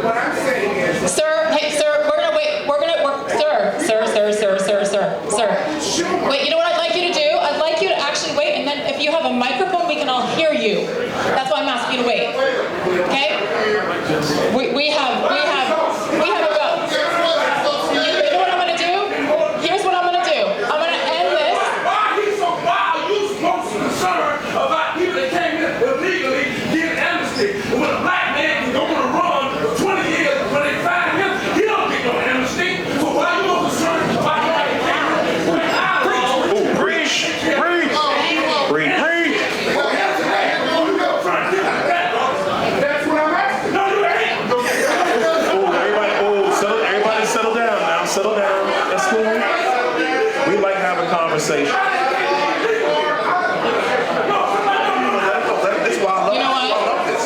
what I'm saying is... Sir, hey, sir, we're gonna wait. Sir. Wait, you know what I'd like you to do? I'd like you to actually wait, and then if you have a microphone, we can all hear you. That's why I'm asking you to wait. Okay? We have a vote. You know what I'm gonna do? Here's what I'm gonna do. I'm gonna end this. Why are you so concerned about people that came in illegally getting amnesty? And when a black man can go on a run for 20 years, when they find him, he don't get no amnesty. So why are you so concerned about the black man? That's what I'm asking. No, you ain't. Everybody settle down now. Settle down. That's cool. We like having conversation. That's why I love You know what? this.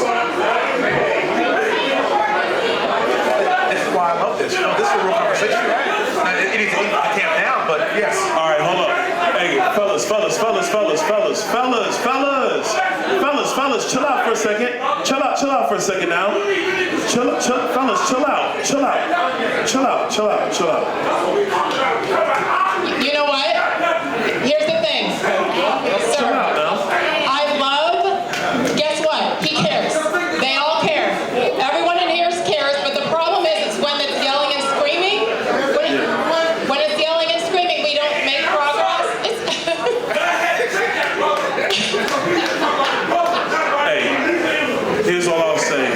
This is why I love this. This is a real conversation. It needs to camp down, but yes. All right, hold up. Hey, fellas, chill out for a second. Chill out for a second now. Fellas, chill out. You know what? Here's the thing. Sir, Chill out now. guess what? He cares. They all care. Everyone in here cares, but the problem is when it's yelling and screaming. When it's yelling and screaming, we don't make progress. Hey, here's all I'll say.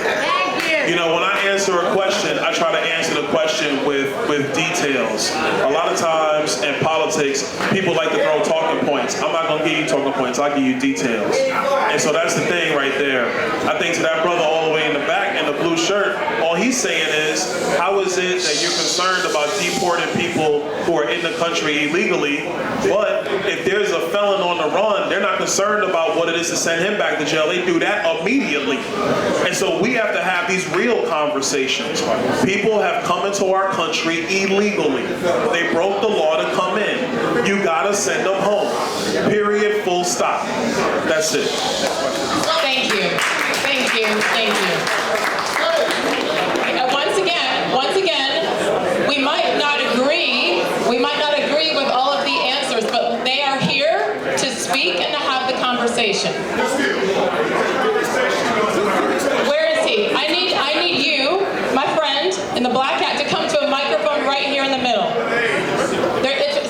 You know, when I answer a question, I try to answer the question with details. A lot of times in politics, people like to throw talking points. I'm not going to give you talking points. I'll give you details. And so that's the thing right there. I think to that brother all the way in the back in the blue shirt, all he's saying is, how is it that you're concerned about deporting people who are in the country illegally, but if there's a felon on the run, they're not concerned about what it is to send him back to jail. They do that immediately. And so we have to have these real conversations. People have come into our country illegally. They broke the law to come in. You gotta send them home. Period, full stop. That's it. Thank you. Once again, we might not agree with all of the answers, but they are here to speak and to have the conversation. Where is he? I need you, my friend, in the black hat, to come to a microphone right here in the middle.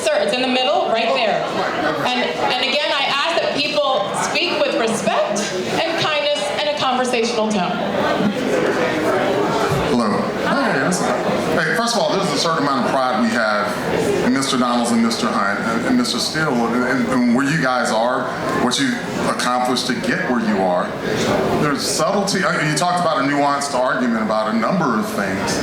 Sir, it's in the middle, right there. And again, I ask that people speak with respect and kindness and a conversational tone. Hello. Hey, first of all, there's a certain amount of pride we have in Mr. Donalds and Mr. Hunt and Mr. Steele and where you guys are, what you've accomplished to get where you are. There's subtlety. You talked about a nuanced argument about a number of things.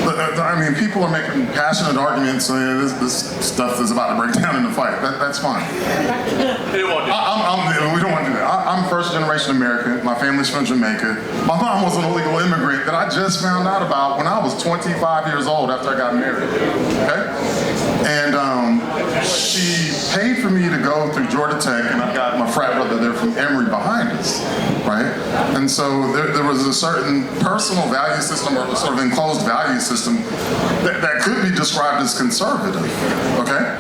But, I mean, people are making passionate arguments. This stuff is about to break down in a fight. That's fine. We don't want to do that. We don't want to do that. I'm first generation American. My family's from Jamaica. My mom was an illegal immigrant that I just found out about when I was 25 years old after I got married. Okay? And she paid for me to go through Georgia Tech, and I've got my frat brother there from Emory behind us, right? And so there was a certain personal value system or sort of enclosed value system that could be described as conservative, okay?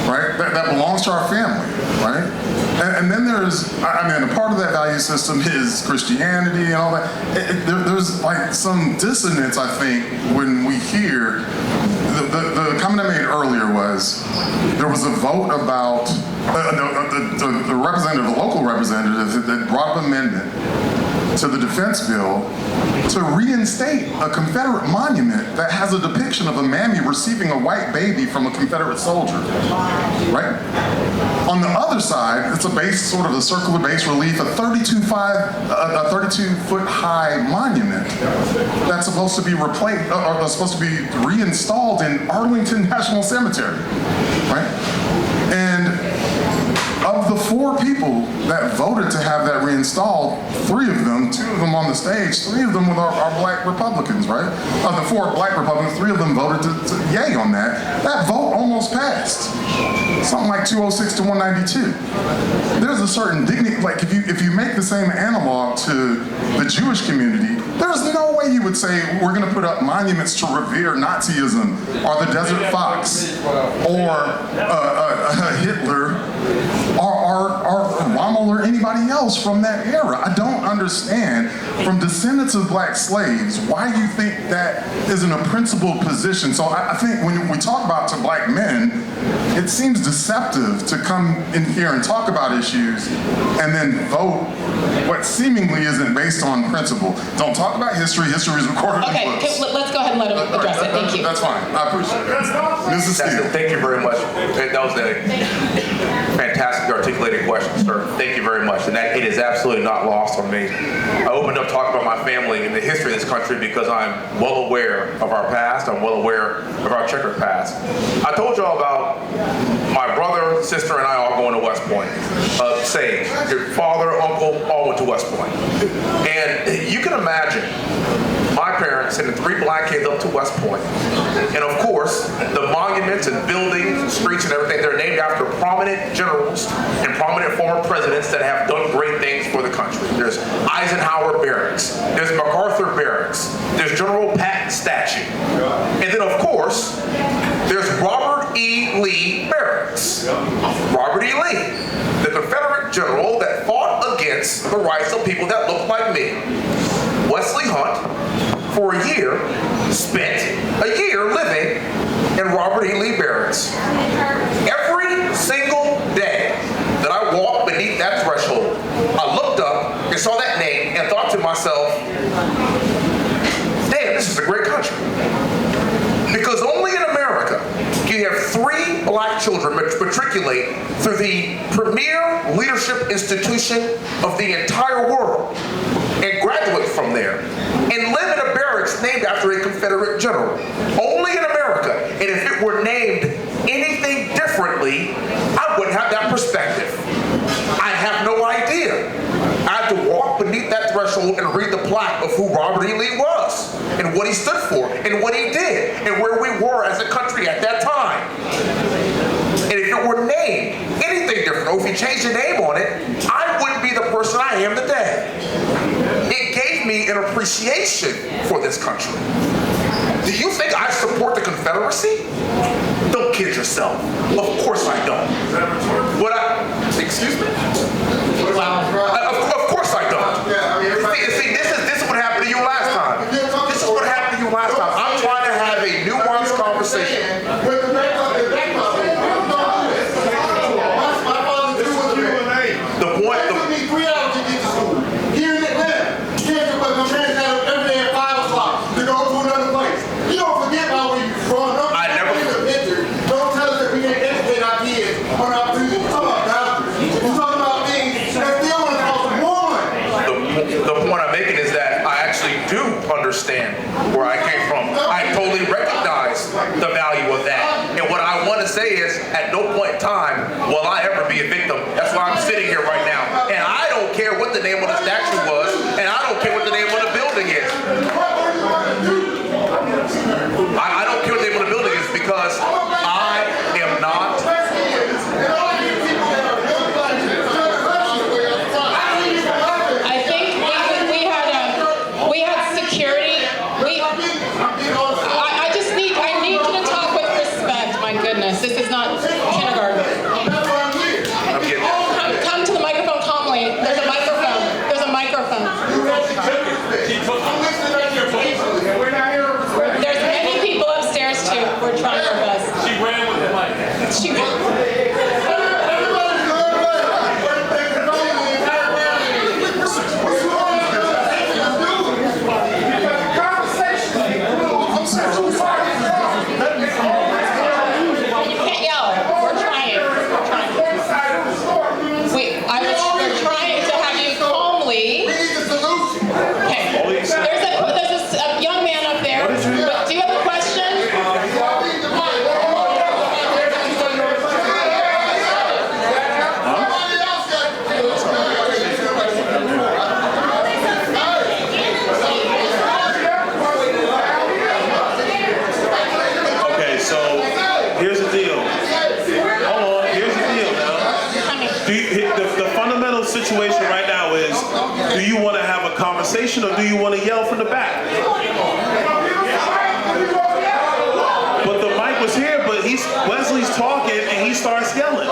Right? That belongs to our family, right? And then there's, I mean, a part of that value system is Christianity and all that. There's like some dissonance, I think, when we hear, the comment I made earlier was, there was a vote about, the representative, the local representative that brought up an amendment to the defense bill to reinstate a Confederate monument that has a depiction of a mammy receiving a white baby from a Confederate soldier, right? On the other side, it's a base, sort of a circular base relief, a 32-foot high monument that's supposed to be replaced, or that's supposed to be reinstalled in Arlington National Cemetery, right? And of the 4 people that voted to have that reinstalled, 3 of them, 2 of them on the stage, 3 of them were our black Republicans, right? Of the 4 black Republicans, 3 of them voted to yay on that. That vote almost passed. Something like 206 to 192. There's a certain dignity, like if you make the same analog to the Jewish community, There's no way you would say we're going to put up monuments to revere Nazism or the Desert Fox or Hitler or Rommel or anybody else from that era. I don't understand, from descendants of black slaves, why you think that isn't a principled position. So I think when we talk about to black men, it seems deceptive to come in here and talk about issues and then vote what seemingly isn't based on principle. Don't talk about history. History is recorded in books. Okay, let's go ahead and let him address it. Thank you. That's fine. I appreciate it. Mrs. Steele. Thank you very much. That was a fantastic articulated question, sir. Thank you very much. And that it is absolutely not lost on me. I opened up talking about my family and the history of this country because I'm well aware of our past. I'm well aware of our checkered past. I told y'all about my brother, sister, and I all going to West Point. Sage, your father, uncle, all went to West Point. And you can imagine my parents sending 3 black kids up to West Point. And of course, the monuments and buildings and streets and everything, they're named after prominent generals and prominent former presidents that have done great things for the country. There's Eisenhower Barracks, there's MacArthur Barracks, there's General Patton statue. And then of course, there's Robert E. Lee Barracks. Robert E. Lee, the Confederate general that fought against the rights of people that looked like me. Wesley Hunt, for a year, spent a year living in Robert E. Lee Barracks. Every single day that I walked beneath that threshold, I looked up and saw that name and thought to myself, damn, this is a great country. Because only in America can you have 3 black children matriculate through the premier leadership institution of the entire world and graduate from there and live in a barracks named after a Confederate general. Only in America. And if it were named anything differently, I wouldn't have that perspective. I have no idea. I had to walk beneath that threshold and read the plaque of who Robert E. Lee was and what he stood for and what he did and where we were as a country at that time. And if it were named anything different, or if you changed the name on it, I wouldn't be the person I am today. It gave me an appreciation for this country. Do you think I support the Confederacy? Don't kid yourself. Of course I don't. Excuse me? Wow. Of course I don't. See, this is what happened to you last time. This is what happened to you last time. I'm trying to have a nuanced conversation. The point. Understand where I came from. I totally recognize the value of that. And what I want to say is, at no point in time will I ever be a victim. That's why I'm sitting here right now. And I don't care what the name of the statue was, and I don't care what the name of the building is. I don't care what the name of the building is because I am not. I think we had security. I need you to talk with respect. My goodness, this is not kindergarten. Come to the microphone calmly. There's a microphone. conversation, or do you want to yell from the back? But the mic was here, but Wesley's talking and he starts yelling.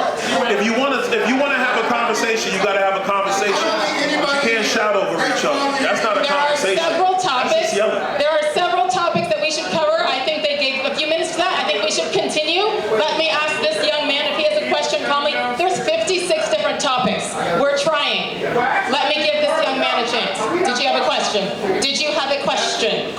If you want to have a conversation, you got to have a conversation. You can't shout over each other. That's not a conversation. There are several topics. That's just yelling. There are several topics that we should cover. I think they gave a few minutes to that. I think we should continue. Let me ask this young man if he has a question calmly. There's 56 different topics. We're trying. Let me give this young man a chance. Did you have a question? Did you have a question?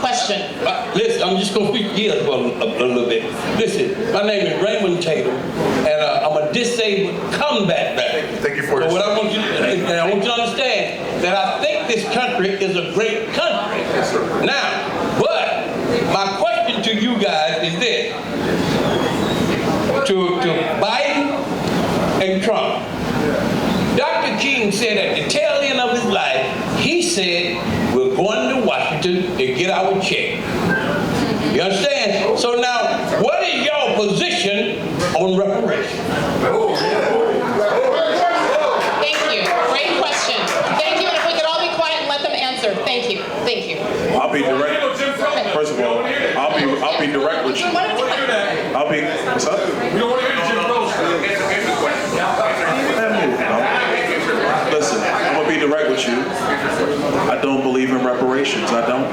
Listen, I'm just going to speak here for a little bit. Listen, my name is Raymond Tatum, and I'm a disabled combat veteran. Thank you for But what I want you to understand that I think this country is a great country. Yes, sir. Now, but my question to you guys is this: to Biden and Trump. Dr. King said at the tail end of his life, he said, we're going to Washington to get our check. You understand? So now, what is your position on reparations? Thank you. Great question. Thank you. And if we could all be quiet and let them answer. Thank you. Thank you. I'll be direct. First of all, I'll be direct with you. What's up? We don't want to hear the Jim Crow stuff. Listen, I'm gonna be direct with you. I don't believe in reparations. I don't.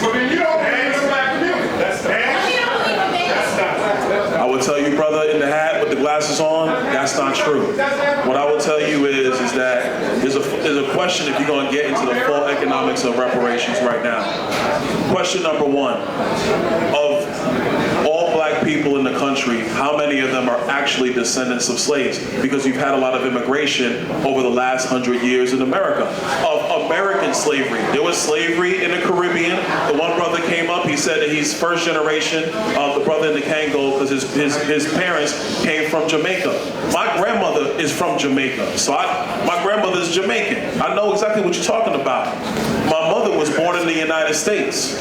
But then you don't hang the black community. That's I will tell you, brother in the hat with the glasses on, that's not true. What I will tell you is that there's a question if you're going to get into the full economics of reparations right now. Question number one, of all black people in the country, how many of them are actually descendants of slaves? Because you've had a lot of immigration over the last 100 years in America. Of American slavery. There was slavery in the Caribbean. The one brother came up, he said that he's first generation of the brother in the Congo because his parents came from Jamaica. My grandmother is from Jamaica. So my grandmother's Jamaican. I know exactly what you're talking about. My mother was born in the United States.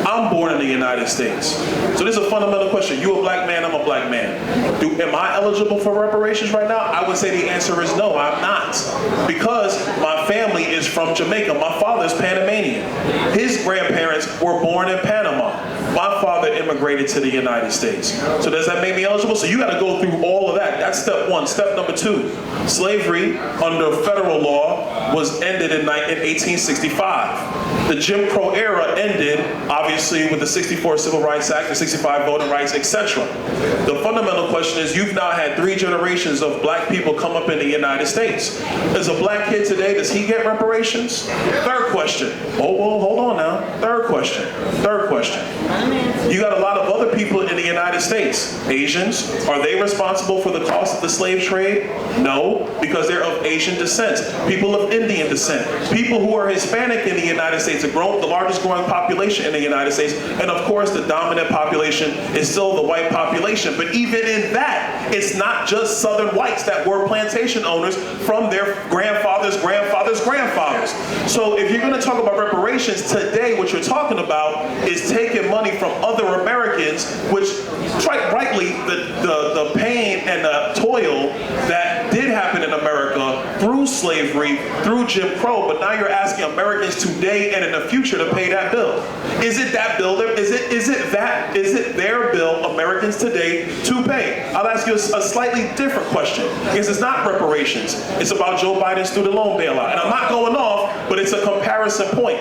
I'm born in the United States. So this is a fundamental question. You a black man, I'm a black man. Am I eligible for reparations right now? I would say the answer is no, I'm not. Because my family is from Jamaica. My father is Panamanian. His grandparents were born in Panama. My father immigrated to the United States. So does that make me eligible? So you got to go through all of that. That's step one. Step number two, slavery under federal law was ended in 1865. The Jim Crow era ended, obviously, with the 64 Civil Rights Act, the 65 voting rights, etc. The fundamental question is, you've now had 3 generations of black people come up in the United States. As a black kid today, does he get reparations? Third question. Oh, well, hold on now. Third question. You got a lot of other people in the United States. Asians, are they responsible for the cost of the slave trade? No, because they're of Asian descent. People of Indian descent. People who are Hispanic in the United States, the largest growing population in the United States. And of course, the dominant population is still the white population. But even in that, it's not just Southern whites that were plantation owners from their grandfathers. So if you're going to talk about reparations today, what you're talking about is taking money from other Americans, which rightly the pain and the toil that did happen in America through slavery, through Jim Crow, but now you're asking Americans today and in the future to pay that bill. Is it that bill? Is it their bill, Americans today, to pay? I'll ask you a slightly different question, because it's not reparations. It's about Joe Biden's student loan bailout. And I'm not going off, but it's a comparison point.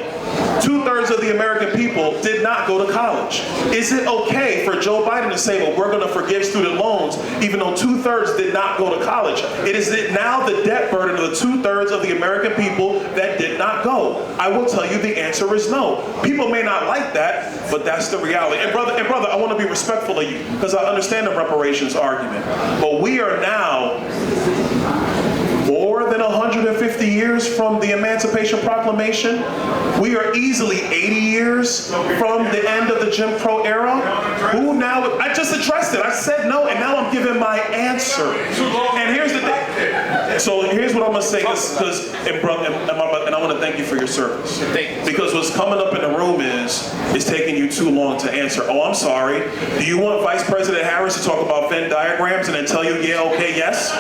2/3 of the American people did not go to college. Is it okay for Joe Biden to say, well, we're going to forgive student loans, even though 2/3 did not go to college? It is now the debt burden of the 2/3 of the American people that did not go. I will tell you the answer is no. People may not like that, but that's the reality. And brother, I want to be respectful of you, because I understand the reparations argument. But we are now more than 150 years from the Emancipation Proclamation. We are easily 80 years from the end of the Jim Crow era. Who now? I just addressed it. I said no, and now I'm giving my answer. And here's the thing. So here's what I'm gonna say, because and I want to thank you for your service. Because what's coming up in the room is it's taking you too long to answer. Oh, I'm sorry. Do you want Vice President Harris to talk about Venn diagrams and then tell you, yeah, okay, yes?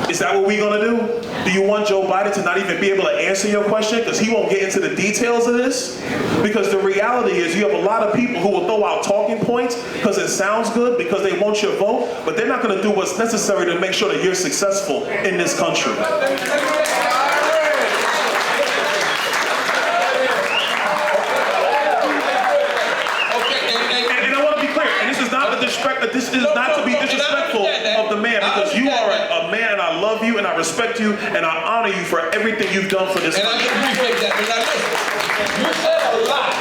Is that what we're gonna do? Do you want Joe Biden to not even be able to answer your question because he won't get into the details of this? Because the reality is you have a lot of people who will throw out talking points because it sounds good, because they want your vote, but they're not gonna do what's necessary to make sure that you're successful in this country. This is not to be disrespectful of the man, because you are a man and I love you and I respect you and I honor you for everything you've done for this country. And I appreciate that. But now listen, you said a lot.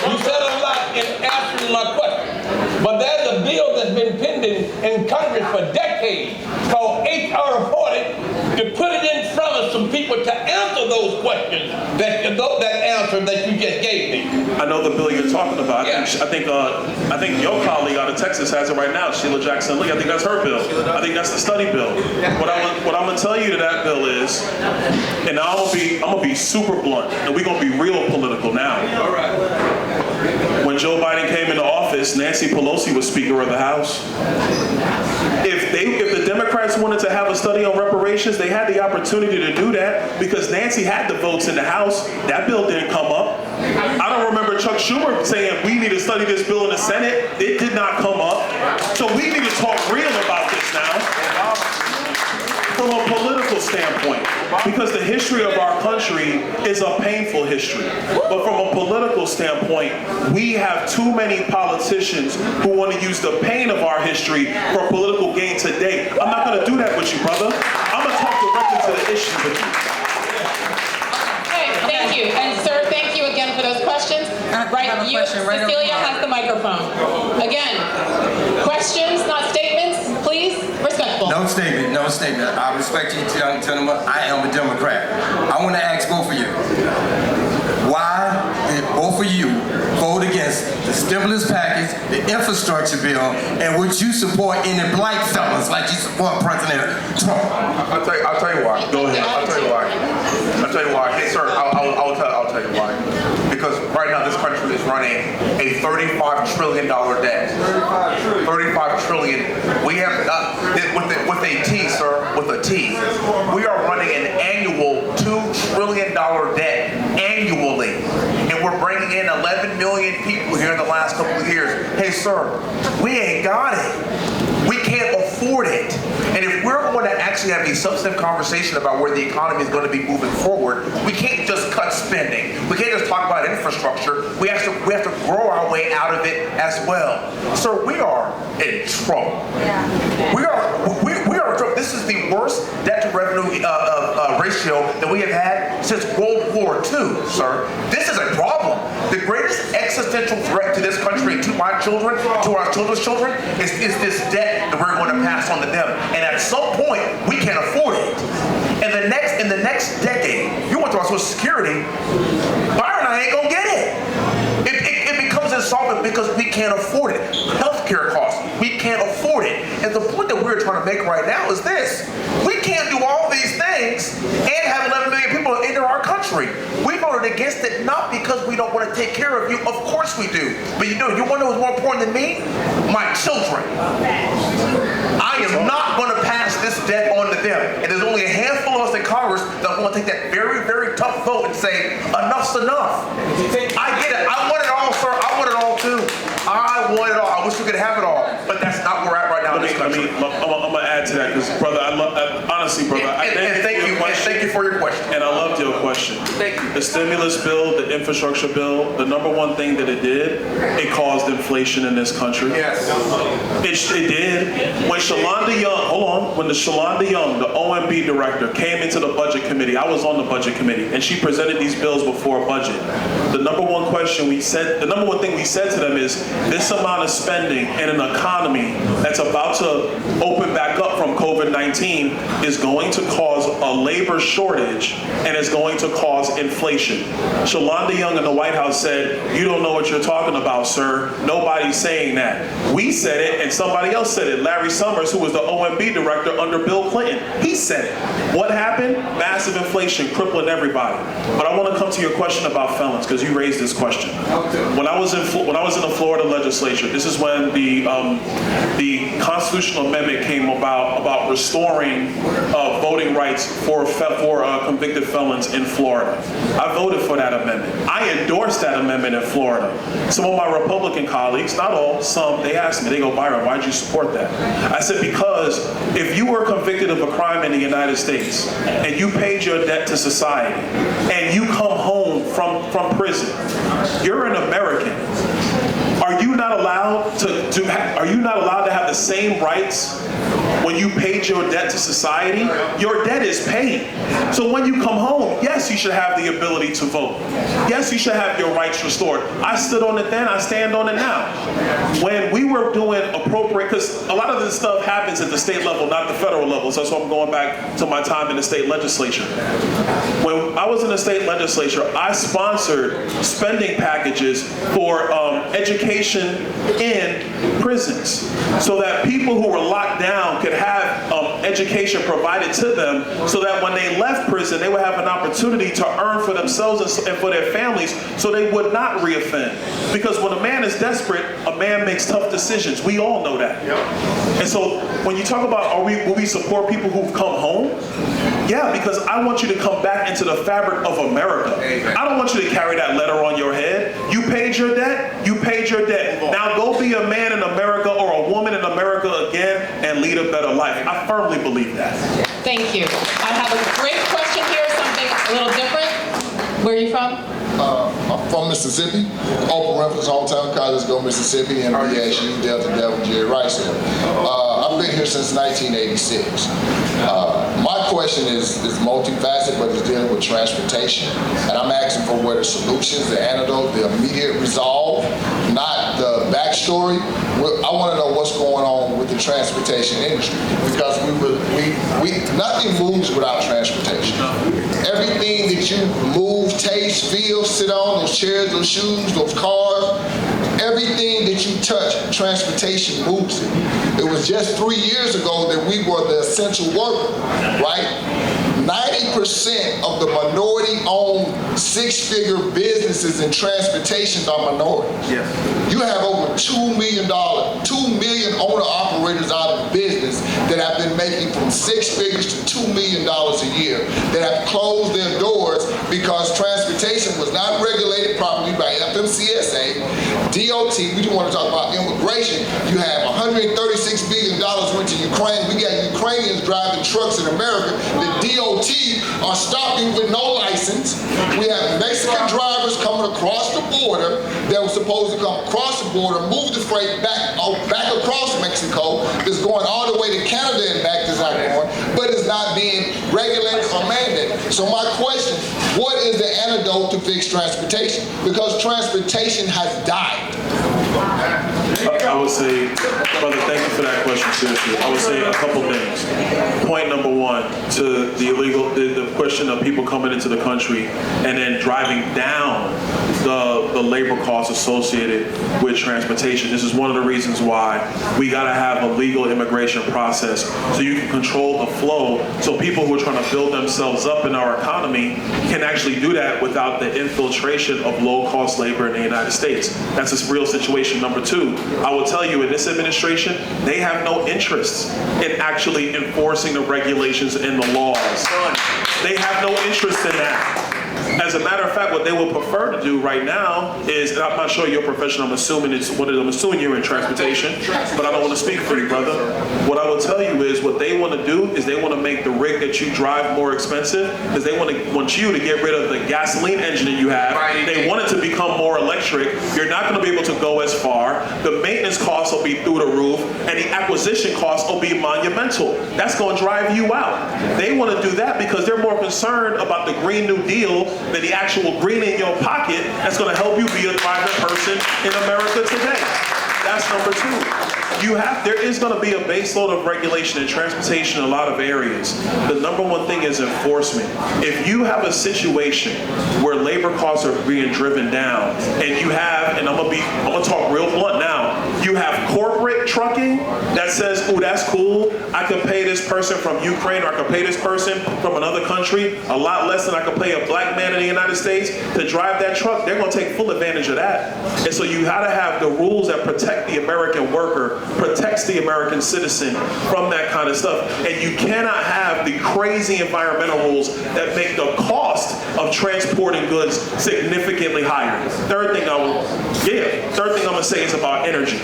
You said a lot in answering my question. But there's a bill that's been pending in Congress for decades called H.R. 40 to put it in front of some people to answer those questions, that answer that you just gave me. I know the bill you're talking about. Yeah. I think your colleague out of Texas has it right now, Sheila Jackson Lee. I think that's her bill. I think that's the study bill. What I'm gonna tell you to that bill is, and I'm gonna be super blunt, and we're gonna be real political now. All right. When Joe Biden came into office, Nancy Pelosi was Speaker of the House. If the Democrats wanted to have a study on reparations, they had the opportunity to do that because Nancy had the votes in the House. That bill didn't come up. I don't remember Chuck Schumer saying we need to study this bill in the Senate. It did not come up. So we need to talk real about this now. From a political standpoint, because the history of our country is a painful history. But from a political standpoint, we have too many politicians who want to use the pain of our history for political gain today. I'm not going to do that with you, brother. I'm going to talk directly to the issue with you. Okay, thank you. And sir, thank you again for those questions. Right, Cecilia has the microphone. Again, questions, not statements, please. Respectful. No statement, no statement. I respect you, young gentlemen. I am a Democrat. I want to ask both of you, why did both of you vote against the stimulus package, the infrastructure bill, and would you support any black fellas like you support President Trump? I'll tell you why. Go ahead. I'll tell you why. Hey, sir, I'll tell you why. Because right now this country is running a $35 trillion debt. 35 trillion. We have, with a T, sir, with a T, we are running an annual $2 trillion debt annually. And we're bringing in 11 million people here in the last couple of years. Hey, sir, we ain't got it. We can't afford it. And if we're going to actually have a substantive conversation about where the economy is going to be moving forward, we can't just cut spending. We can't just talk about infrastructure. We have to grow our way out of it as well. So we are in trouble. We are in trouble. This is the worst debt to revenue ratio that we have had since World War II, sir. This is a problem. The greatest existential threat to this country and to my children, to our children's children, is this debt that we're going to pass on to them. And at some point, we can't afford it. In the next decade, you went to our Social Security, Byron and I ain't gonna get it. It becomes insolvent because we can't afford it. Healthcare costs, we can't afford it. And the point that we're trying to make right now is this: we can't do all these things and have 11 million people enter our country. We voted against it not because we don't want to take care of you. Of course we do. But you want to know what's more important than me? My children. I am not going to pass this debt on to them. And there's only a handful of us in Congress that want to take that very, very tough vote and say, enough's enough. I get it. I want it all, sir. I want it all too. I want it all. I wish we could have it all. But that's not where we're at right now in this country. I'm going to add to that because, brother, honestly, brother, thank you for your question. And I loved your question. Thank you. The stimulus bill, the infrastructure bill, the number one thing that it did, it caused inflation in this country. Yes. It did. When Shalonda Young, when the Shalonda Young, the OMB director, came into the budget committee, I was on the budget committee, and she presented these bills before a budget. The number one thing we said to them is, this amount of spending in an economy that's about to open back up from COVID-19 is going to cause a labor labor shortage and it's going to cause inflation. Shalonda Young in the White House said, "You don't know what you're talking about, sir. Nobody's saying that." We said it and somebody else said it. Larry Summers, who was the OMB director under Bill Clinton, he said it. What happened? Massive inflation, crippling everybody. But I want to come to your question about felons, because you raised this question. When I was in the Florida legislature, this is when the constitutional amendment came about restoring voting rights for convicted felons in Florida. I voted for that amendment. I endorsed that amendment in Florida. Some of my Republican colleagues, not all, some, they asked me, they go, "Byron, why'd you support that?" I said, because if you were convicted of a crime in the United States and you paid your debt to society and you come home from prison, you're an American. Are you not allowed to have the same rights when you paid your debt to society? Your debt is paid. So when you come home, yes, you should have the ability to vote. Yes, you should have your rights restored. I stood on it then, I stand on it now. When we were doing appropriate, because a lot of this stuff happens at the state level, not the federal level, so that's why I'm going back to my time in the state legislature. When I was in the state legislature, I sponsored spending packages for education in prisons so that people who were locked down could have education provided to them, so that when they left prison, they would have an opportunity to earn for themselves and for their families, so they would not reoffend. Because when a man is desperate, a man makes tough decisions. We all know that. Yep. And so when you talk about will we support people who've come home? Yeah, because I want you to come back into the fabric of America. Amen. I don't want you to carry that letter on your head. You paid your debt, you paid your debt. Now go be a man in America or a woman in America again and lead a better life. I firmly believe that. Thank you. I have a great question here, something a little different. Where are you from? I'm from Mississippi. Open reference, hometown, college, go Mississippi, and BSU, Delta Devil, Jerry Rice here. I've been here since 1986. My question is multifaceted, but it's dealing with transportation. And I'm asking for what are solutions, the antidote, the immediate resolve, not the backstory. I want to know what's going on with the transportation industry, because nothing moves without transportation. Everything that you move, taste, feel, sit on, those chairs, those shoes, those cars, everything that you touch, transportation moves it. It was just 3 years ago that we were the essential worker, right? 90% of the minority-owned six-figure businesses in transportation are minorities. Yes. You have over $2 million owner-operators out of business that have been making from 6 figures to $2 million a year that have closed their doors because transportation was not regulated properly by FMCSA, DOT. We just want to talk about immigration. You have $136 billion went to Ukraine. We got Ukrainians driving trucks in America. The DOT are stopping with no license. We have Mexican drivers coming across the border that were supposed to come across the border, move the freight back across Mexico, that's going all the way to Canada and back, that's not going, but it's not being regulated or mandated. So my question, what is the antidote to fix transportation? Because transportation has died. I would say, brother, thank you for that question, seriously. I would say a couple things. Point number one, to the question of people coming into the country and then driving down the labor costs associated with transportation. This is one of the reasons why we gotta have a legal immigration process so you can control the flow, so people who are trying to build themselves up in our economy can actually do that without the infiltration of low-cost labor in the United States. That's a real situation. Number two, I will tell you, in this administration, they have no interest in actually enforcing the regulations and the laws. They have no interest in that. As a matter of fact, what they would prefer to do right now is, and I'm not sure your profession, I'm assuming you're in transportation, but I don't want to speak for you, brother. What I will tell you is, what they want to do is they want to make the rig that you drive more expensive, because they want you to get rid of the gasoline engine that you have. They want it to become more electric. You're not going to be able to go as far. The maintenance costs will be through the roof, and the acquisition costs will be monumental. That's going to drive you out. They want to do that because they're more concerned about the Green New Deal than the actual green in your pocket that's going to help you be a thriving person in America today. That's number two. There is going to be a baseload of regulation in transportation in a lot of areas. The number one thing is enforcement. If you have a situation where labor costs are being driven down, and you have, and I'm gonna talk real blunt now, you have corporate trucking that says, oh, that's cool, I can pay this person from Ukraine, or I can pay this person from another country a lot less than I can pay a black man in the United States to drive that truck. They're going to take full advantage of that. And so you got to have the rules that protect the American worker, protects the American citizen from that kind of stuff. And you cannot have the crazy environmental rules that make the cost of transporting goods significantly higher. Third thing I'm going to say is about energy.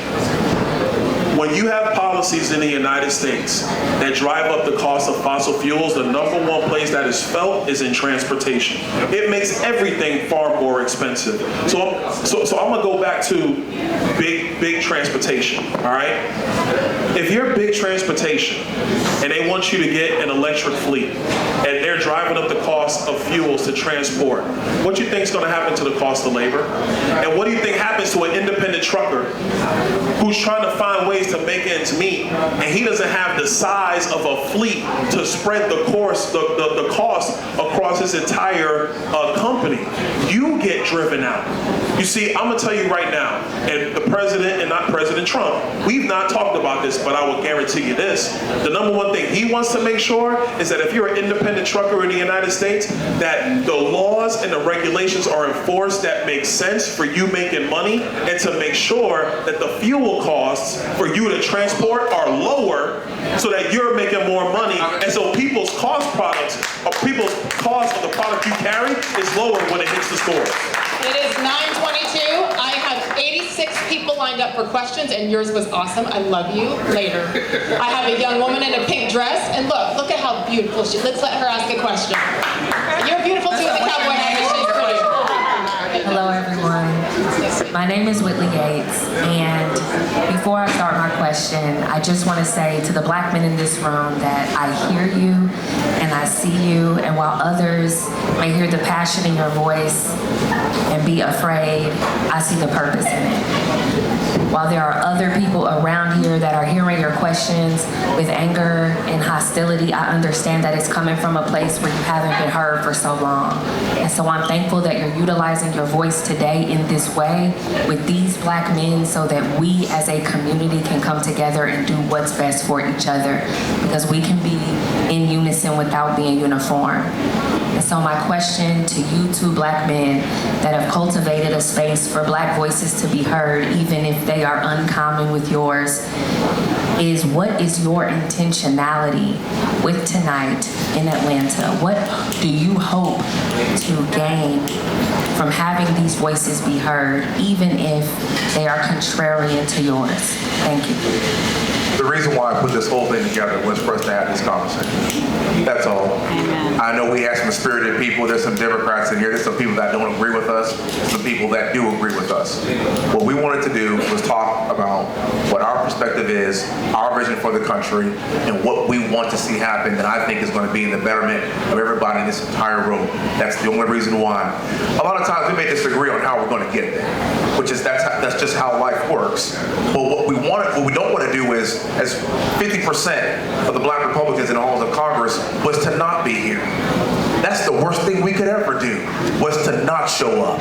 When you have policies in the United States that drive up the cost of fossil fuels, the number one place that is felt is in transportation. It makes everything far more expensive. So I'm gonna go back to big transportation, all right? If you're big transportation and they want you to get an electric fleet and they're driving up the cost of fuels to transport, what do you think is gonna happen to the cost of labor? And what do you think happens to an independent trucker who's trying to find ways to make ends meet, and he doesn't have the size of a fleet to spread the cost across his entire company? You get driven out. You see, I'm gonna tell you right now, and the president, and not President Trump, we've not talked about this, but I will guarantee you this: the number one thing he wants to make sure is that if you're an independent trucker in the United States, that the laws and the regulations are enforced that make sense for you making money, and to make sure that the fuel costs for you to transport are lower so that you're making more money, and so people's cost of the product you carry is lower when it hits the stores. It is 9:22. I have 86 people lined up for questions, and yours was awesome. I love you. Later. I have a young woman in a pink dress, and look at how beautiful she is. Let's let her ask a question. You're beautiful too with the cowboy hat, but she's pretty. Hello, everyone. My name is Whitley Yates, and before I start my question, I just want to say to the black men in this room that I hear you and I see you, and while others may hear the passion in your voice and be afraid, I see the purpose in it. While there are other people around here that are hearing your questions with anger and hostility, I understand that it's coming from a place where you haven't been heard for so long. And so I'm thankful that you're utilizing your voice today in this way with these black men so that we as a community can come together and do what's best for each other, because we can be in unison without being uniform. And so my question to you two black men that have cultivated a space for black voices to be heard, even if they are uncommon with yours, is what is your intentionality with tonight in Atlanta? What do you hope to gain from having these voices be heard, even if they are contrarian to yours? Thank you. The reason why I put this whole thing together was for us to have this conversation. That's all. Amen. I know we have some spirited people. There's some Democrats in here. There's some people that don't agree with us. Some people that do agree with us. What we wanted to do was talk about what our perspective is, our vision for the country, and what we want to see happen that I think is going to be in the betterment of everybody in this entire room. That's the only reason why. A lot of times we may disagree on how we're going to get there, which is that's just how life works. But what we don't want to do is, as 50% of the black Republicans in the halls of Congress was to not be here. That's the worst thing we could ever do, was to not show up.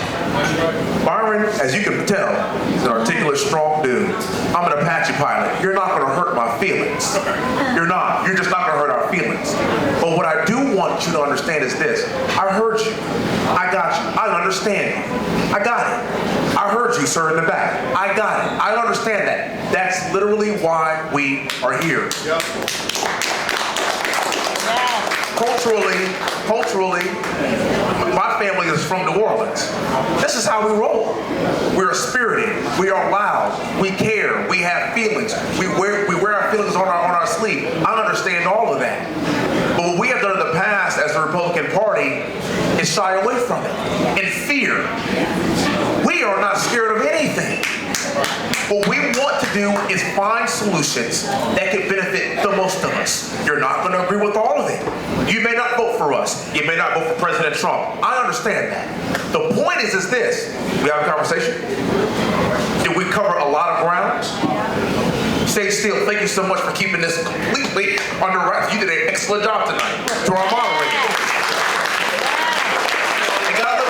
Byron, as you can tell, is an articulate, strong dude. I'm an Apache pilot. You're not going to hurt my feelings. You're not. You're just not going to hurt our feelings. But what I do want you to understand is this. I heard you. I got you. I understand you. I got it. I heard you, sir, in the back. I got it. I understand that. That's literally why we are here. Yep. Culturally, my family is from New Orleans. This is how we roll. We're spirited. We are loud. We care. We have feelings. We wear our feelings on our sleeve. I understand all of that. But what we have done in the past as the Republican Party is shy away from it in fear. We are not scared of anything. What we want to do is find solutions that can benefit the most of us. You're not going to agree with all of it. You may not vote for us. You may not vote for President Trump. I understand that. The point is this. We have a conversation. Did we cover a lot of ground? Steele, thank you so much for keeping this completely under wraps. You did an excellent job tonight. To our moderator. It got a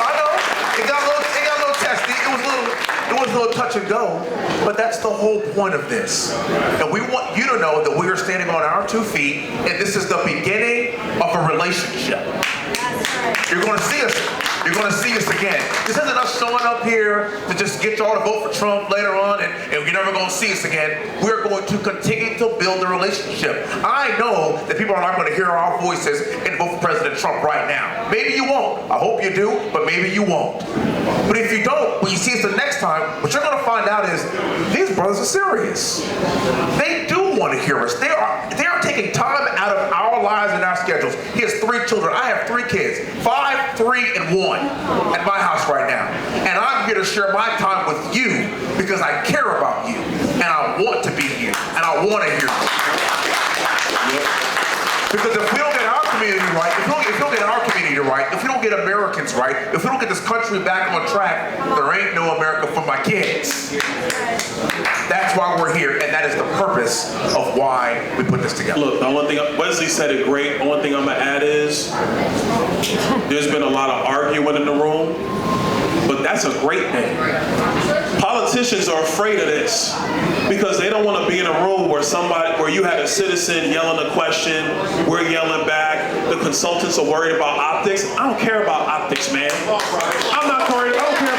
little testy. It was a little touch and go, but that's the whole point of this. And we want you to know that we are standing on our 2 feet, and this is the beginning of a relationship. You're going to see us. You're going to see us again. This isn't us showing up here to just get y'all to vote for Trump later on and you're never going to see us again. We're going to continue to build the relationship. I know that people are not going to hear our voices and vote for President Trump right now. Maybe you won't. I hope you do, but maybe you won't. But if you don't, when you see us the next time, what you're going to find out is these brothers are serious. They do want to hear us. They are taking time out of our lives and our schedules. He has 3 children. I have 3 kids, 5, 3, and 1 at my house right now. And I'm here to share my time with you because I care about you and I want to be here and I want to hear you. Because if we don't get our community right, if we don't get our community right, if we don't get Americans right, if we don't get this country back on track, there ain't no America for my kids. That's why we're here, and that is the purpose of why we put this together. Look, the only thing, Wesley said it great. The only thing I'm gonna add is, there's been a lot of arguing in the room, but that's a great thing. Politicians are afraid of this because they don't want to be in a room where you had a citizen yelling a question, we're yelling back, the consultants are worried about optics. I don't care about optics, man. I'm not worried. I don't care